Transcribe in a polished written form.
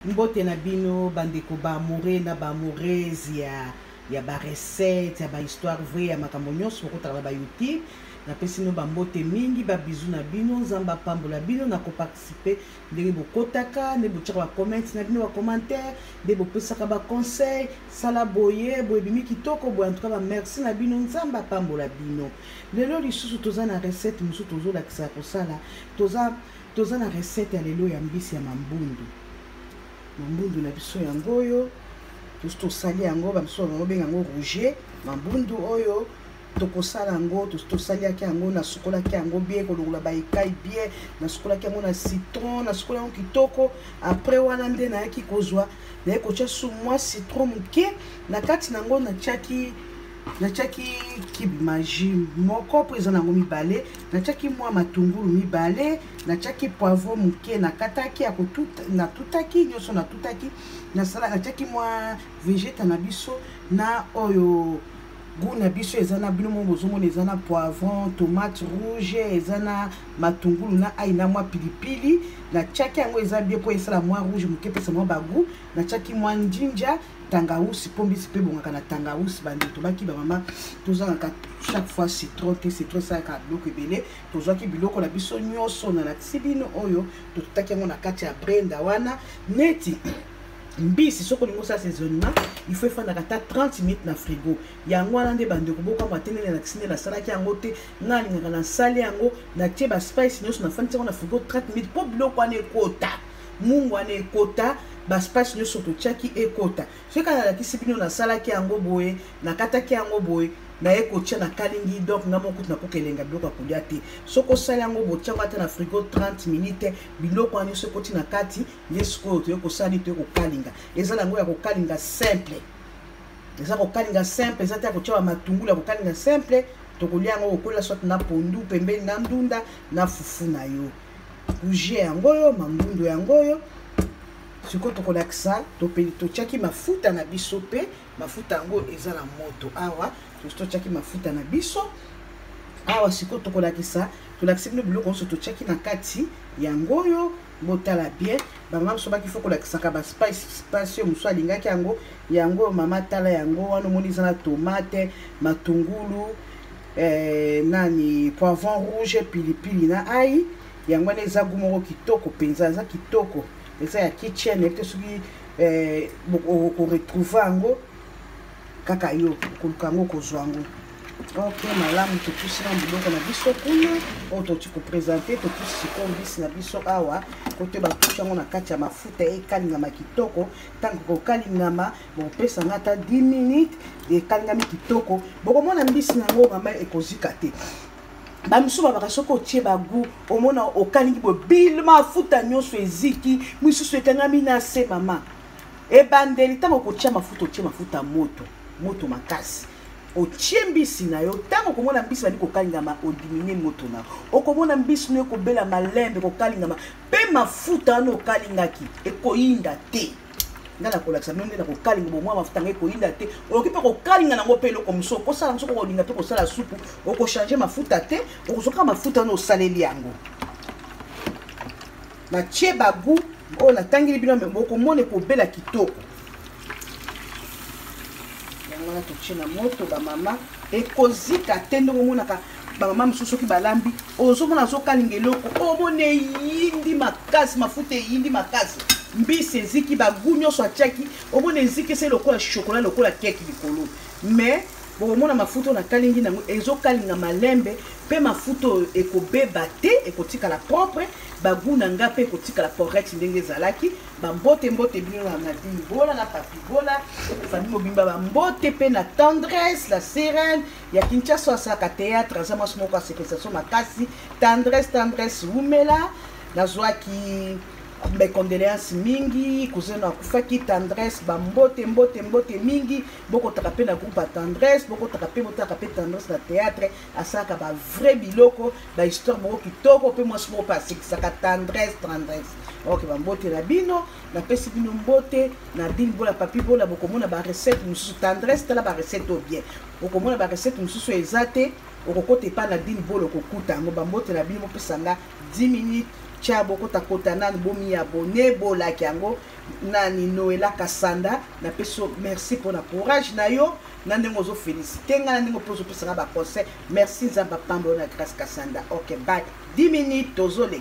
Mbote na bino bandeko ba amoureux na ba amoureuse ya ba recette ya ba histoire vraie ya makambo nyonso okotala ba YouTube na pesi no ba mbote mingi ba bisou na bino nzamba pambola bino na ko participer ndenge bokotaka ne botika ba comment na bino ba commentaire de bopesaka ba conseil sala boye boye bimi kitoko boye en tout cas ba merci na bino nzamba pambola bino lelo lisusu toza na recette musu tozo la kisa ko sala toza na recette ya lelo ya mbisi ya mambundu mambundu na biso yango oyo tosali yango bamiso bango benga yango rouge mambundu oyo tokosala yango tosaliaki yango na sukolaki yango bien kolongola baekai bien na sukolaki yango na citron na sukola yango kitoko après wana nde nayaki kozwa naye kotia su mwa citron moke na kati nango natiaki kibi maji moko po eza nango mibale natiaki mwa matungulu mibale natiaki poivron moke nakataki natutaki nyonso natutaki natiaki mwa vegeta na biso na oyo goût na biso eza na bino mo bozomona eza na poivron tomate rouge eza na matungulu na ai na mwa pilipili natiaki yango eza bien po esala mwa rouge moke pesa mwa bagout natiaki mwa njinja tangawusi pombisi pe bongaka na tangawusi bandeko baki ba mama tozalaka chaque fois citron te citron salaka biloko ebele tozwaki biloko na biso nyonso na latisi bino oyo totutaki yango na kati ya brenda wana neti mbisi soko lingo sa saisonnement il faut faire na 30 minutes na frigo yango wana nde bandeko boka matene na kisine la salaki yango te ngani ngaka na sale yango na tie ba spice nyonso na fandi yango na frigo 30 minutes po biloko wana ekota mungu wana ekota ba spice nyonso totiaki ekota soki na lakisi bino na salaki yango boye na kataki yango boye na ekotia na kalingi donc nga moko na kokelenga biloko ya kolia te soko sala yango botiango ata na frigo 30 minutes biloko wana nyonso ekoti na kati nde sikoyo toye kosala nini toye kokalinga ezala yango ya kokalinga simple eza kokalinga simple eza te ya kotia bamatungulu ya kokalinga simple tokolia yango kokola soit na pondu pembeni na ndunda na fufu na yo rouge yango oyo mambundu yango oyo sikoyo tokolakisa totiaki mafuta na biso pe mafuta yango eza na moto awa totiaki mafuta na biso awa sikoyo tokolakisa tolakisi bino biloko nyonso totiaki na kati yango oyo botala bien bamama biso baki fo kolakisaka baspice oyo mosu alingaki yango mama tala yango wana omoni eza na tomate matungulu nani poivron rouge pilipili na ai yango wana eza gu moko kitoko mpenza eza kitoko eza ya kitchen ete soki koretrouve yango kaka yo koluka yango kozwa yango ok malamu totusi na biloko na biso kuna oyo toti kopresente totusi sikoyo mbisi na biso awa kote bakushi yango na kati ya mafuta ekalingama kitoko ntango kokalingama bokopesanga ata 10 minutes ekalingami kitoko bokomona mbisi nango mama ekozika te bamisu babaka soki otie bagu omona okalingi bobile mafuta nyonso eziki misusu ekangami na se mama ebandeli ntango okotia mafuta otie mafuta moto makasi otie mbisi na yo ntango okomona mbisi bandi kokalingama odimine moto na okomona mbisi no ekobela malembe kokalingama mpe mafuta wana okalingaki ekoyinda te nga na kolakisa bino nde na kokalinga bomwa mafuta nga ekoyinda te okoki mpe kokalinga nango mpe eloko mosu okosala mosu okolinga mpe kosala supu okochange mafuta te okozoka mafuta wana osaleli yango natie bagu oyo natangeli bino okomona ekobela kitoko yango wana totie na moto bamama ekozika te nde omonaka bamama mosusu soki balambi ozomona azokalinga eloko omona eyindi makasi mafuta eyindi makasi mbisi eziki bagu nyonso atiaki omona eziki ese lokola chokola lokola keke likolo mais bokomona mafuta oyo nakalingi nango ezokalinga malembe mpe mafuta oyo ekobeba te ekotikala propre bagu na nga mpe ekotikala correct ndenge ezalaki bambote bino na nadini bola na papi bola fami mobimba bambote mpe na tendresse la sirène ya Kinshasa asalaka théâtre aza mwasi moko asekesation makasi tendresse umela nazwaki condoléances mingi cousin akufaki tendresse bambote mingi bokotaka pe na groupe ya tendresse botaka pe tendresse na théâtre asalaka ba vrai biloko ba histoire moko kitoko pe mwasi moko asekisaka tendresse ok bambote na bino napesi bino mbote na dini bola papi bola bokomona ba recette mosusu tendresse tala ba recette o bien bokomona ba recette mosusu eza te okokota epa na dini bola okokuta yango bambote na bino mopesanga 10 minutes tia bokota nani bomi abonné bolaki yango nani Noela Kasanda na peso merci pour la courage na yo na ndenge ozo féliciter nga na ndenge ozo pesa ba conseil merci nzamba pambo na grâce Kasanda. OK bye 10 minutes tozole